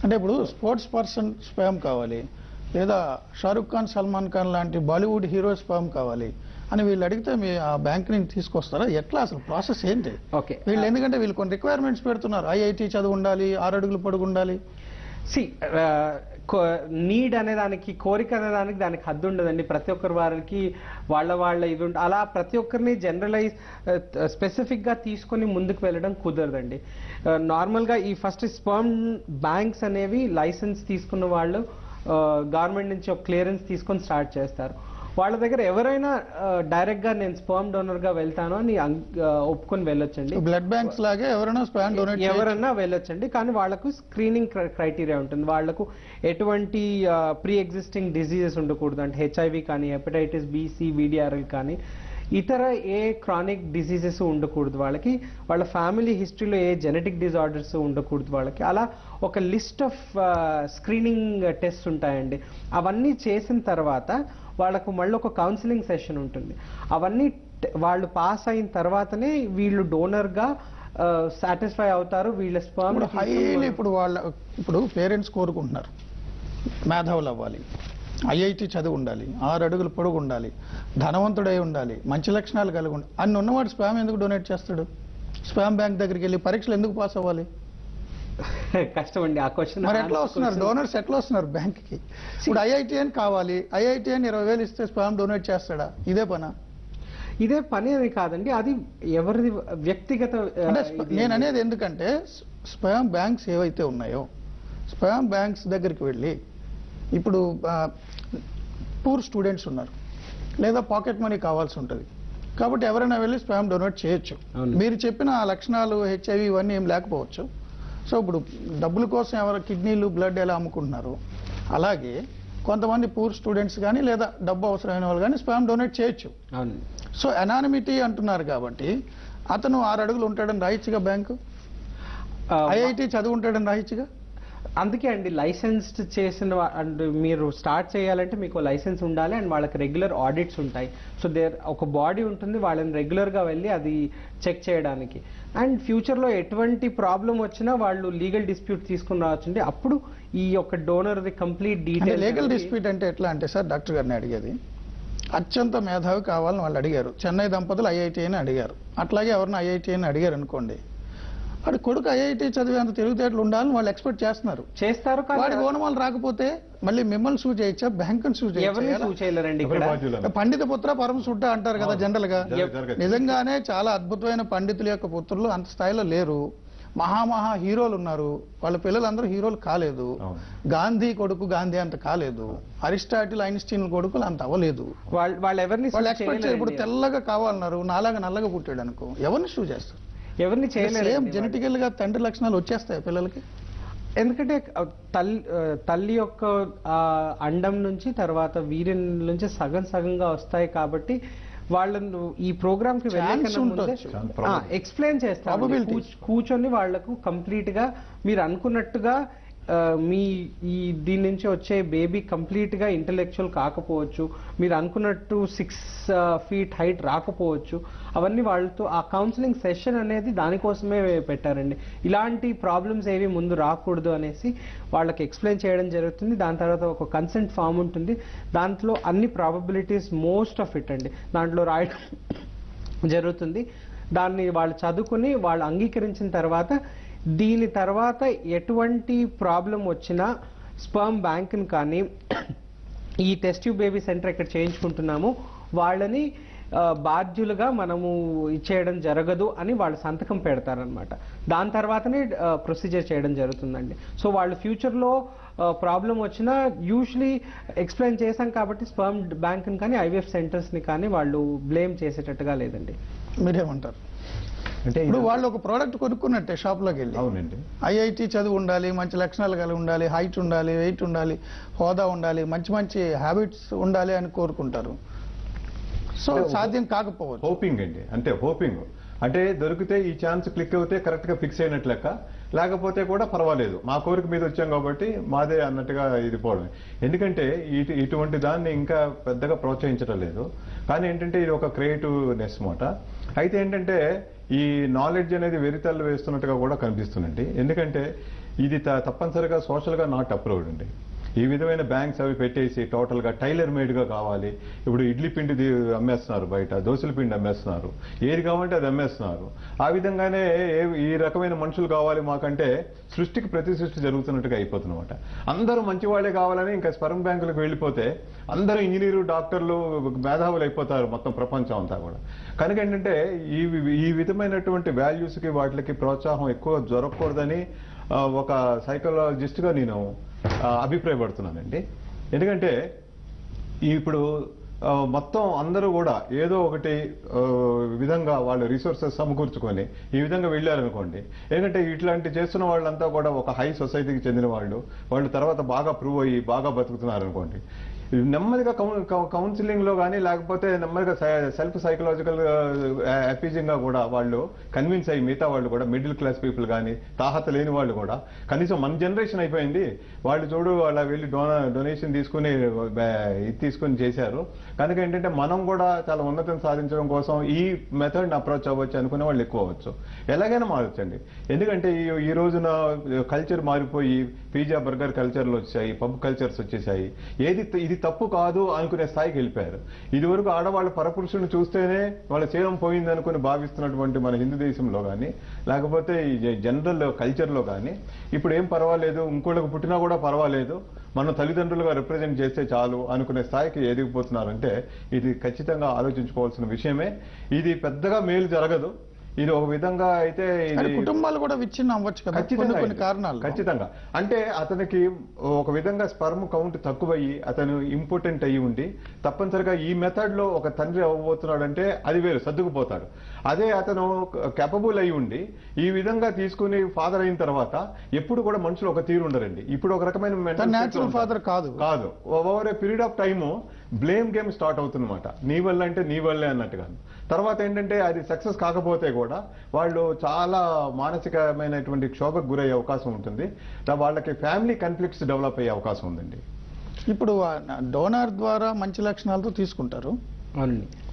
అంటే ఇప్పుడు sports person spam కావాలి, లేదా షారుఖ్ ఖాన్, సల్మాన్ ఖాన్ లాంటి బాలీవుడ్ హీరో స్పామ్ కావాలి అని వీళ్ళు అడిగితే మీ ఆ బ్యాంక్ నుంచి తీసుకొస్తారా? ఎట్లా అసలు ప్రాసెస్ ఏంటి? ఓకే, వీళ్ళు ఎందుకంటే వీళ్ళు కొన్ని రిక్వైర్మెంట్స్ పెడుతున్నారు, ఐఐటి చదువు ఉండాలి, 6 అడుగులు పొడుగు ఉండాలి. నీడ్ అనే దానికి, కోరిక అనే దానికి హద్దు ఉండదండి. ప్రతి ఒక్కరి వారికి వాళ్ళ ఇది అలా ప్రతి ఒక్కరిని జనరలైజ్ స్పెసిఫిక్గా తీసుకొని ముందుకు వెళ్ళడం కుదరదండి. నార్మల్గా ఈ ఫస్ట్ స్పర్మ్ బ్యాంక్స్ అనేవి లైసెన్స్ తీసుకున్న వాళ్ళు గవర్నమెంట్ నుంచి ఒక క్లియరెన్స్ తీసుకొని స్టార్ట్ చేస్తారు. వాళ్ళ దగ్గర ఎవరైనా డైరెక్ట్ గా నేను స్పర్మ్ డోనర్ గా వెళ్తాను అని ఒప్పుకొని వెళ్ళొచ్చండి. బ్లడ్ బ్యాంక్స్ లాగే ఎవరైనా స్పర్మ్ డొనేట్ ఎవరైనా వెళ్ళొచ్చండి. కానీ వాళ్ళకు స్క్రీనింగ్ క్రైటీరియా ఉంటుంది. వాళ్ళకు ఎటువంటి ప్రీ ఎగ్జిస్టింగ్ డిజీజెస్ ఉండకూడదు. అంటే హెచ్ఐవి కానీ, హెపటైటిస్ బి, సి, విడిఆర్ఎల్ కానీ ఇతర ఏ క్రానిక్ డిసీజెస్ ఉండకూడదు. వాళ్ళకి వాళ్ళ ఫ్యామిలీ హిస్టరీలో ఏ జెనెటిక్ డిజార్డర్స్ ఉండకూడదు. వాళ్ళకి అలా ఒక లిస్ట్ ఆఫ్ స్క్రీనింగ్ టెస్ట్ ఉంటాయండి. అవన్నీ చేసిన తర్వాత వాళ్ళకు మళ్ళీ ఒక కౌన్సిలింగ్ సెషన్ ఉంటుంది. అవన్నీ వాళ్ళు పాస్ అయిన తర్వాతనే వీళ్ళు డోనర్గా సాటిస్ఫై అవుతారు. వీళ్ళ స్పర్మ్ హైలీ ఇప్పుడు పేరెంట్స్ కోరుకుంటున్నారు మేధావులు అవ్వాలి, ఐఐటి చదువు ఉండాలి, 6 అడుగులు పొడుగు ఉండాలి, ధనవంతుడై ఉండాలి, మంచి లక్షణాలు కలిగి ఉండాలి. అన్ని ఉన్నవాడు స్పామ్ ఎందుకు డొనేట్ చేస్తాడు? స్పామ్ బ్యాంక్ దగ్గరికి వెళ్ళి పరీక్షలు ఎందుకు పాస్ అవ్వాలి? కష్టం అండి ఆ క్వశ్చన్. మరి ఎట్లా వస్తున్నారు డోనర్స్, ఎట్లా వస్తున్నారు బ్యాంక్కి? ఇప్పుడు ఐఐటిఎన్ కావాలి, ఐఐటిఎన్ 20,000 ఇస్తే స్పామ్ డొనేట్ చేస్తాడా? ఇదే పని అని కాదండి, అది ఎవరిది వ్యక్తిగత. నేను అనేది ఎందుకంటే స్పామ్ బ్యాంక్స్ ఏవైతే ఉన్నాయో స్పామ్ బ్యాంక్స్ దగ్గరికి వెళ్ళి ఇప్పుడు పూర్ స్టూడెంట్స్ ఉన్నారు, లేదా పాకెట్ మనీ కావాల్సి ఉంటుంది, కాబట్టి ఎవరైనా వెళ్ళి స్పామ్ డొనేట్ చేయొచ్చు. మీరు చెప్పిన ఆ లక్షణాలు హెచ్ఐవి ఇవన్నీ ఏం లేకపోవచ్చు. సో ఇప్పుడు డబ్బుల కోసం ఎవరు కిడ్నీలు, బ్లడ్ ఎలా అమ్ముకుంటున్నారు, అలాగే కొంతమంది పూర్ స్టూడెంట్స్ కానీ లేదా డబ్బు అవసరమైన వాళ్ళు కానీ స్పామ్ డొనేట్ చేయొచ్చు. సో అనానిమిటీ అంటున్నారు కాబట్టి అతను 6 అడుగులు ఉంటాడని రాయొచ్చుగా బ్యాంకు, ఐఐటి చదువు ఉంటాడని రాయొచ్చుగా. అందుకే అండి లైసెన్స్డ్ చేసిన అండ్ మీరు స్టార్ట్ చేయాలంటే మీకు లైసెన్స్ ఉండాలి అండ్ వాళ్ళకి రెగ్యులర్ ఆడిట్స్ ఉంటాయి. సో ఒక బాడీ ఉంటుంది వాళ్ళని రెగ్యులర్గా వెళ్ళి అది చెక్ చేయడానికి. అండ్ ఫ్యూచర్లో ఎటువంటి ప్రాబ్లం వచ్చినా వాళ్ళు లీగల్ డిస్ప్యూట్ తీసుకుని రావచ్చండి. అప్పుడు ఈ యొక్క డోనర్ది కంప్లీట్ డీటెయిల్. లీగల్ డిస్ప్యూట్ అంటే ఎట్లా అంటే సార్, డాక్టర్ గారిని అడిగేది అత్యంత మేధావి కావాలని వాళ్ళు అడిగారు. చెన్నై దంపతులు ఐఐటి అని అడిగారు. అట్లాగే ఎవరిని ఐఐటి అని అడిగారు అనుకోండి, వాడి కొడుకు ఐఐటి చదివే అంత తెలివితేటలు ఉండాలని వాళ్ళు ఎక్స్పెక్ట్ చేస్తారు. వాడి ఓనమాలు రాకపోతే మళ్ళీ మిమ్మల్ని సూ చేయొచ్చా, బ్యాంకుని సూ చేయలేరండి. పండిత పుత్ర పరమ సుట్ట అంటారు కదా జనరల్ గా. నిజంగానే చాలా అద్భుతమైన పండితుల యొక్క పుత్రులు అంత స్థాయిలో లేరు. మహా హీరోలు ఉన్నారు, వాళ్ళ పిల్లలందరూ హీరోలు కాలేదు. గాంధీ కొడుకు గాంధీ అంత కాలేదు, అరిస్టాటిల్, ఐన్స్టీన్ కొడుకులు అంత అవ్వలేదు. వాళ్ళు ఎక్స్పెక్ట్ ఇప్పుడు తెల్లగా కావాలన్నారు, నాలాగా నల్లగా పుట్టాడు అనుకో, ఎవరిని షూ చేస్తారు? ఎవరిని చేయలేరు. జెనెటికల్ గా తండ్రి లక్షణాలు వచ్చేస్తాయి పిల్లలకి. ఎందుకంటే తల్లి యొక్క అండం నుంచి తర్వాత వీర్యం నుంచి సగంగా వస్తాయి. కాబట్టి వాళ్ళను ఈ ప్రోగ్రామ్ కి ఎక్స్ప్లెయిన్ చేస్తారు. కూర్చొని వాళ్లకు కంప్లీట్ గా మీరు అనుకున్నట్టుగా దీని నుంచి వచ్చే బేబీ కంప్లీట్ గా ఇంటెలెక్చువల్ కాకపోవచ్చు, మీరు అనుకున్నట్టు 6 feet హైట్ రాకపోవచ్చు. అవన్నీ వాళ్ళతో ఆ కౌన్సిలింగ్ సెషన్ అనేది దానికోసమే పెట్టారండి. ఇలాంటి ప్రాబ్లమ్స్ ఏవి ముందు రాకూడదు అనేసి వాళ్ళకి ఎక్స్ప్లెయిన్ చేయడం జరుగుతుంది. దాని తర్వాత ఒక కన్సెంట్ ఫామ్ ఉంటుంది, దాంట్లో అన్ని ప్రాబబిలిటీస్ మోస్ట్ ఆఫ్ ఇట్ అండి దాంట్లో రాయడం జరుగుతుంది. దాన్ని వాళ్ళు చదువుకుని వాళ్ళు అంగీకరించిన తర్వాత దీని తర్వాత ఎటువంటి ప్రాబ్లం వచ్చినా స్పర్మ్ బ్యాంక్ని కానీ ఈ టెస్ట్ ట్యూబ్ బేబీ సెంటర్ ఇక్కడ చేయించుకుంటున్నాము వాళ్ళని బాధ్యులుగా మనము ఇచ్చేయడం జరగదు అని వాళ్ళు సంతకం పెడతారనమాట. దాని తర్వాతనే ప్రొసీజర్ చేయడం జరుగుతుందండి. సో వాళ్ళు ఫ్యూచర్లో ప్రాబ్లం వచ్చినా యూజువలీ ఎక్స్ప్లెయిన్ చేశాం కాబట్టి స్పర్మ్ బ్యాంక్ని కానీ ఐవీఎఫ్ సెంటర్స్ని కానీ వాళ్ళు బ్లేమ్ చేసేటట్టుగా లేదండి. మీరేమంటారు? అంటే ఇప్పుడు వాళ్ళు ఒక ప్రోడక్ట్ కొనుక్కున్నట్టే షాప్లోకి వెళ్ళి, అవునండి, ఐఐటి చదువు ఉండాలి, మంచి లక్షణాలు కలిగి ఉండాలి, హైట్ ఉండాలి, వెయిట్ ఉండాలి, హోదా ఉండాలి, మంచి హ్యాబిట్స్ ఉండాలి అని కోరుకుంటారు. సో సాధ్యం కాకపోవచ్చు. హోపింగ్ అండి, అంటే హోపింగ్ అంటే దొరికితే ఈ ఛాన్స్ క్లిక్ అవుతే కరెక్ట్గా ఫిక్స్ అయినట్లు లెక్క, లేకపోతే కూడా పర్వాలేదు మా కోరిక మీద వచ్చాం కాబట్టి మాదే అన్నట్టుగా ఇది పోవడం. ఎందుకంటే ఇటువంటి దాన్ని ఇంకా పెద్దగా ప్రోత్సహించడం లేదు. కానీ ఏంటంటే ఇది ఒక క్రియేటివ్నెస్ మాట. అయితే ఏంటంటే ఈ నాలెడ్జ్ అనేది వెరితల్లు వేస్తున్నట్టుగా కూడా కనిపిస్తుందండి. ఎందుకంటే ఇది తప్పనిసరిగా సోషల్గా నాట్ అప్రూవ్డ్ అండి. ఈ విధమైన బ్యాంక్స్ అవి పెట్టేసి టోటల్గా టైలర్ మేడ్గా కావాలి. ఇప్పుడు ఇడ్లీ పిండి అమ్మేస్తున్నారు, బయట దోశల పిండి అమ్మేస్తున్నారు, ఏది కావాలంటే అది అమ్మేస్తున్నారు. ఆ విధంగానే ఈ రకమైన మనుషులు కావాలి మాకంటే సృష్టికి ప్రతి సృష్టి జరుగుతున్నట్టుగా అయిపోతున్నమాట. అందరూ మంచివాళ్లే కావాలని ఇంకా స్పెర్మ్ బ్యాంకులకు వెళ్ళిపోతే అందరూ ఇంజనీరు, డాక్టర్లు, మేధావులు అయిపోతారు మొత్తం ప్రపంచం అంతా కూడా. కనుక ఏంటంటే ఈ విధమైనటువంటి వాల్యూస్కి వాటికి ప్రోత్సాహం ఎక్కువ జరగకూడదని ఒక సైకాలజిస్ట్గా నేను అభిప్రాయపడుతున్నానండి. ఎందుకంటే ఇప్పుడు మొత్తం అందరూ కూడా ఏదో ఒకటి విధంగా వాళ్ళ రిసోర్సెస్ సమకూర్చుకొని ఈ విధంగా వెళ్ళారనుకోండి. ఎందుకంటే ఇట్లాంటి చేస్తున్న వాళ్ళంతా కూడా ఒక హై సొసైటీకి చెందిన వాళ్ళు తర్వాత బాగా ప్రూవ్ అయ్యి బాగా బతుకుతున్నారు అనుకోండి. నెమ్మదిగా కౌన్సిలింగ్ లో కానీ లేకపోతే నెమ్మదిగా సెల్ఫ్ సైకలాజికల్ అపీజింగ్ గా కూడా వాళ్ళు కన్విన్స్ అయ్యి మిగతా వాళ్ళు కూడా మిడిల్ క్లాస్ పీపుల్ కానీ తాహత లేని వాళ్ళు కూడా కనీసం మన జనరేషన్ అయిపోయింది, వాళ్ళు చూడు వాళ్ళ వెళ్ళి డొనేషన్ తీసుకుని ఇది తీసుకుని చేశారు. కనుక ఏంటంటే మనం కూడా చాలా ఉన్నతం సాధించడం కోసం ఈ మెథడ్ని అప్రోచ్ అవ్వచ్చు అనుకునే వాళ్ళు ఎక్కువ అవ్వచ్చు. ఎలాగైనా మారొచ్చండి. ఎందుకంటే ఈ రోజున కల్చర్ మారిపోయి పిజ్జా బర్గర్ కల్చర్లు వచ్చాయి, పబ్ కల్చర్స్ వచ్చేసాయి. ఇది తప్పు కాదు అనుకునే స్థాయికి వెళ్ళిపోయారు. ఇదివరకు ఆడవాళ్ళ పరపురుషుని చూస్తేనే వాళ్ళ శీలం పోయింది అనుకుని భావిస్తున్నటువంటి మన హిందూ దేశంలో కానీ లేకపోతే ఈ జనరల్ కల్చర్లో కానీ ఇప్పుడు ఏం పర్వాలేదు, ఇంకోళ్ళకి పుట్టినా కూడా పర్వాలేదు, మనం తల్లిదండ్రులుగా రిప్రజెంట్ చేస్తే చాలు అనుకునే స్థాయికి ఎదిగిపోతున్నారంటే ఇది ఖచ్చితంగా ఆలోచించుకోవాల్సిన విషయమే. ఇది పెద్దగా మేలు జరగదు. ఇది ఒక విధంగా అయితే కుటుంబాలు కూడా విచ్ఛిన్నం అవ్వచ్చు కదా కొన్ని కారణాలు. ఖచ్చితంగా. అంటే అతనికి ఒక విధంగా స్పర్మ్ కౌంట్ తక్కువయ్యి అతను ఇంపార్టెంట్ అయ్యి ఉండి తప్పనిసరిగా ఈ మెథడ్ లో ఒక తండ్రి అవ్వబోతున్నాడంటే అది వేరు, సర్దుకుపోతాడు. అదే అతను కేపబుల్ అయి ఉండి ఈ విధంగా తీసుకుని ఫాదర్ అయిన తర్వాత ఎప్పుడు కూడా మనుషులు ఒక తీరు ఉండరండి. ఇప్పుడు ఒక రకమైన న్యాచురల్ ఫాదర్ కాదు over a period of time blame game start అవుతుందన్నమాట. నీ వల్ల అంటే నీ వల్లే అన్నట్టుగా. తర్వాత ఏంటంటే అది సక్సెస్ కాకపోతే కూడా వాళ్ళు చాలా మానసికమైనటువంటి క్షోభకు గురయ్యే అవకాశం ఉంటుంది. వాళ్ళకి ఫ్యామిలీ కాన్ఫ్లిక్ట్స్ డెవలప్ అయ్యే అవకాశం ఉందండి. ఇప్పుడు డోనర్ ద్వారా మంచి లక్షణాలతో తీసుకుంటారు,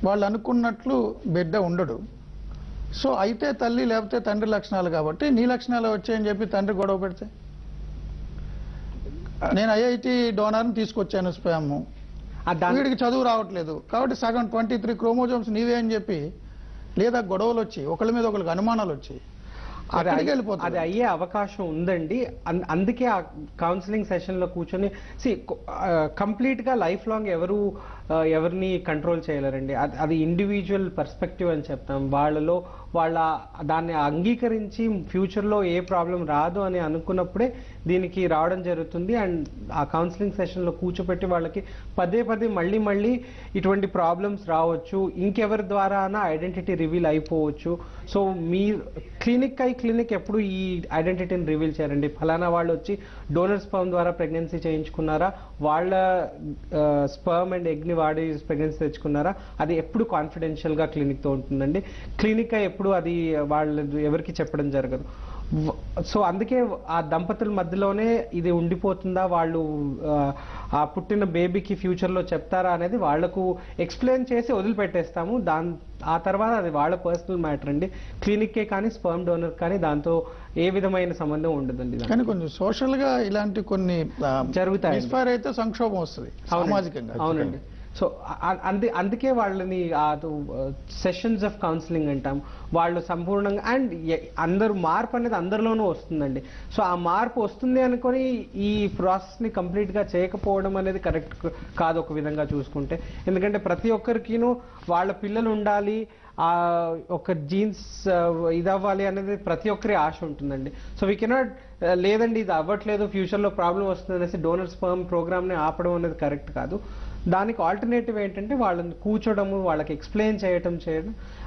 వాళ్ళు అనుకున్నట్లు బిడ్డ ఉండడు. సో అయితే తల్లి లేకపోతే తండ్రి లక్షణాలు కాబట్టి నీ లక్షణాలు వచ్చాయని చెప్పి తండ్రి గొడవ పెడితే, నేను ఐఐటి డోనర్ని తీసుకొచ్చాను స్పామ్, వీడికి చదువు రావట్లేదు కాబట్టి సగం 23 క్రోమోజోమ్స్ నీవే అని చెప్పి, లేదా గొడవలు వచ్చి ఒకళ్ళ మీద ఒకరికి అనుమానాలు వచ్చి అది అయ్యే అవకాశం ఉందండి. అందుకే ఆ కౌన్సిలింగ్ సెషన్ లో కూర్చొని కంప్లీట్ గా లైఫ్ లాంగ్ ఎవరిని కంట్రోల్ చేయలేరండి. అది ఇండివిజువల్ పర్స్పెక్టివ్ అని చెప్తాం. వాళ్ళ దాన్ని అంగీకరించి ఫ్యూచర్లో ఏ ప్రాబ్లం రాదు అని అనుకున్నప్పుడే దీనికి రావడం జరుగుతుంది. అండ్ ఆ కౌన్సిలింగ్ సెషన్లో కూర్చోపెట్టి వాళ్ళకి పదే మళ్ళీ ఇటువంటి ప్రాబ్లమ్స్ రావచ్చు, ఇంకెవరి ద్వారా ఐడెంటిటీ రివీల్ అయిపోవచ్చు. సో మీ క్లినిక్ ఎప్పుడు ఈ ఐడెంటిటీని రివీల్ చేయరండి. ఫలానా వాళ్ళు వచ్చి డోనర్ స్పర్మ్ ద్వారా ప్రెగ్నెన్సీ చేయించుకున్నారా, వాళ్ళ స్పర్మ్ అండ్ ఎగ్ని వాడి ప్రెగ్నెన్సీ తెచ్చుకున్నారా, అది ఎప్పుడు కాన్ఫిడెన్షియల్గా క్లినిక్తో ఉంటుందండి. క్లినిక్ ఎప్పుడు అది వాళ్ళు ఎవరికి చెప్పడం జరగదు. సో అందుకే ఆ దంపతుల మధ్యలోనే ఇది ఉండిపోతుందా, వాళ్ళు ఆ పుట్టిన బేబీకి ఫ్యూచర్లో చెప్తారా అనేది వాళ్లకు ఎక్స్ప్లెయిన్ చేసి వదిలిపెట్టేస్తాము. ఆ తర్వాత అది వాళ్ళ పర్సనల్ మ్యాటర్ అండి. క్లినిక్కే కానీ స్పర్మ్ డోనర్ కానీ దాంతో ఏ విధమైన సంబంధం ఉండదండి. కానీ కొంచెం సోషల్ గా ఇలాంటి కొన్ని జరుగుతాయి, మిస్ఫైర్ అయితే సంక్షోభం వస్తుంది సామాజికంగా. అవునండి. సో అందుకే వాళ్ళని సెషన్స్ ఆఫ్ కౌన్సిలింగ్ అంటాం. వాళ్ళు సంపూర్ణంగా అండ్ అందరూ మార్పు అనేది అందరిలోనూ వస్తుందండి. సో ఆ మార్పు వస్తుంది అనుకొని ఈ ప్రాసెస్ని కంప్లీట్గా చేయకపోవడం అనేది కరెక్ట్ కాదు ఒక విధంగా చూసుకుంటే. ఎందుకంటే ప్రతి ఒక్కరికినూ వాళ్ళ పిల్లలు ఉండాలి, ఆ ఒక జీన్స్ ఇది అవ్వాలి అనేది ప్రతి ఒక్కరి ఆశ ఉంటుందండి. సో వీ కెనాట్ లేదండి ఇది అవ్వట్లేదు ఫ్యూచర్లో ప్రాబ్లం వస్తుంది అనేసి డోనర్ స్పర్మ్ ప్రోగ్రామ్ని ఆపడం అనేది కరెక్ట్ కాదు. దానికి ఆల్టర్నేటివ్ ఏంటంటే వాళ్ళని కూర్చోడము, వాళ్ళకి ఎక్స్ప్లెయిన్ చేయడం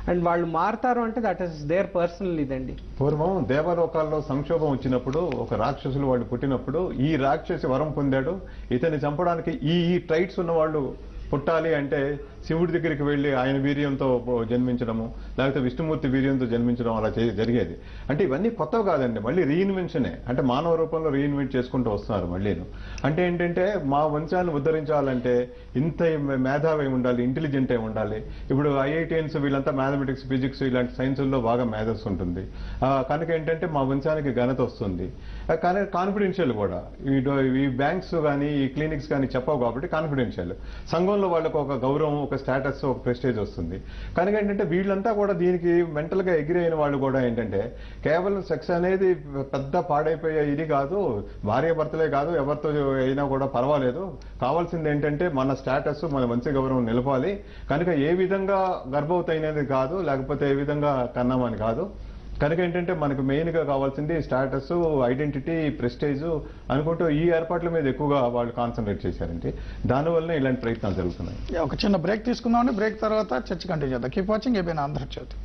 అండ్ వాళ్ళు మారుతారు అంటే దట్ ఈస్ దేర్ పర్సనల్ ఇదండి. పూర్వం దేవలోకాల్లో సంక్షోభం వచ్చినప్పుడు ఒక రాక్షసులు వాళ్ళు పుట్టినప్పుడు ఈ రాక్షసి వరం పొందాడు, ఇతన్ని చంపడానికి ఈ ట్రైట్స్ ఉన్న వాళ్ళు పుట్టాలి అంటే శివుడి దగ్గరికి వెళ్ళి ఆయన వీర్యంతో జన్మించడము, లేకపోతే విష్ణుమూర్తి వీర్యంతో జన్మించడం అలా జరిగేది. అంటే ఇవన్నీ కొత్తవి కాదండి, మళ్ళీ రీఇన్వెన్షనే. అంటే మానవ రూపంలో రీఇన్వెంట్ చేసుకుంటూ వస్తున్నారు మళ్ళీను. అంటే ఏంటంటే మా వంశాన్ని ఉద్ధరించాలంటే ఇంత మేధావి ఉండాలి, ఇంటెలిజెంట్ అయి ఉండాలి. ఇప్పుడు ఐఐటిఎన్స్ వీళ్ళంతా మ్యాథమెటిక్స్, ఫిజిక్స్ ఇలాంటి సైన్సుల్లో బాగా మేధస్సు ఉంటుంది కనుక ఏంటంటే మా వంశానికి ఘనత వస్తుంది. కానీ కాన్ఫిడెన్షియల్ కూడా ఈ బ్యాంక్స్ కానీ ఈ క్లినిక్స్ కానీ చెప్పవు కాబట్టి కాన్ఫిడెన్షియల్. సంఘంలో వాళ్ళకు ఒక గౌరవం, ఒక స్టేటస్, ఒక ప్రెస్టేజ్ వస్తుంది. కనుక ఏంటంటే వీళ్ళంతా కూడా దీనికి మెంటల్గా ఎగ్రీ అయిన వాళ్ళు కూడా ఏంటంటే కేవలం సెక్స్ అనేది పెద్ద పాడైపోయే ఇది కాదు, భార్య భర్తలే కాదు ఎవరితో అయినా కూడా పర్వాలేదు, కావాల్సింది ఏంటంటే మన స్టేటస్, మన మంచి గౌరవం నిలపాలి. కనుక ఏ విధంగా గర్భవతి అయినది కాదు, లేకపోతే ఏ విధంగా కన్నామని కాదు. కనుక ఏంటంటే మనకు మెయిన్గా కావాల్సింది స్టాటస్, ఐడెంటిటీ, ప్రెస్టేజ్ అనుకుంటూ ఈ ఏర్పాట్ల మీద ఎక్కువగా వాళ్ళు కాన్సన్ట్రేట్ చేశారండి. దానివల్లనే ఇలాంటి ప్రయత్నాలు జరుగుతున్నాయి. ఒక చిన్న బ్రేక్ తీసుకుందామండి. బ్రేక్ తర్వాత చర్చ కంటిన్యూ చేద్దాం. Keep watching ABN Andhra Jyothi.